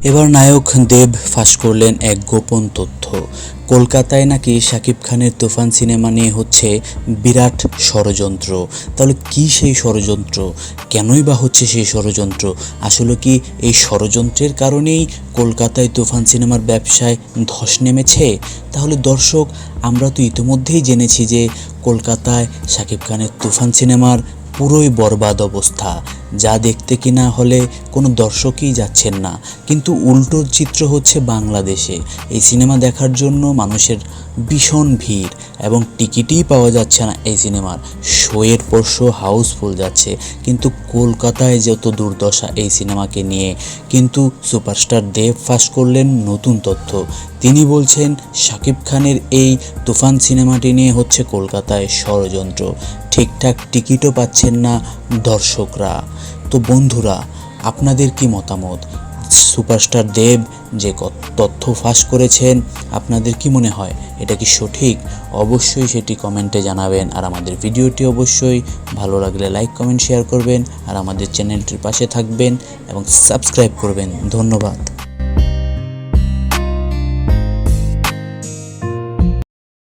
এবার নায়ক দেব ফাঁস করলেন এক গোপন তথ্য। কলকাতায় নাকি শাকিব খানের তুফান সিনেমা নিয়ে হচ্ছে বিরাট ষড়যন্ত্র। তাহলে কি সেই ষড়যন্ত্র, কেনই বা হচ্ছে সেই ষড়যন্ত্র? আসলে কি এই ষড়যন্ত্রের কারণেই কলকাতায় তুফান সিনেমার ব্যবসায় ধস নেমেছে? তাহলে দর্শক, আমরা তো ইতিমধ্যেই জেনেছি যে কলকাতায় শাকিব খানের তুফান সিনেমার পুরোই বরবাদ অবস্থা, যা দেখতে কিনা হলে কোনো দর্শকই যাচ্ছেন না। কিন্তু উল্টোর চিত্র হচ্ছে বাংলাদেশে। এই সিনেমা দেখার জন্য মানুষের ভীষণ ভিড় এবং টিকিটই পাওয়া যাচ্ছে না এই সিনেমার। শোয়ের পর শো হাউসফুল যাচ্ছে, কিন্তু কলকাতায় যত দুর্দশা এই সিনেমাকে নিয়ে। কিন্তু সুপারস্টার দেব ফাঁস করলেন নতুন তথ্য। তিনি বলছেন শাকিব খানের এই তুফান সিনেমাটি নিয়ে হচ্ছে কলকাতায় ষড়যন্ত্র। ঠিকঠাক টিকিটও পাচ্ছেন না দর্শকরা। তো বন্ধুরা, আপনাদের কি মতামত? সুপারস্টার দেব যে তথ্য ফাঁস করেছেন, আপনাদের কি মনে হয় এটা কি সঠিক? অবশ্যই সেটি কমেন্টে জানাবেন। আর আমাদের ভিডিওটি অবশ্যই ভালো লাগলে লাইক, কমেন্ট, শেয়ার করবেন। আর আমাদের চ্যানেলটির পাশে থাকবেন এবং সাবস্ক্রাইব করবেন। ধন্যবাদ।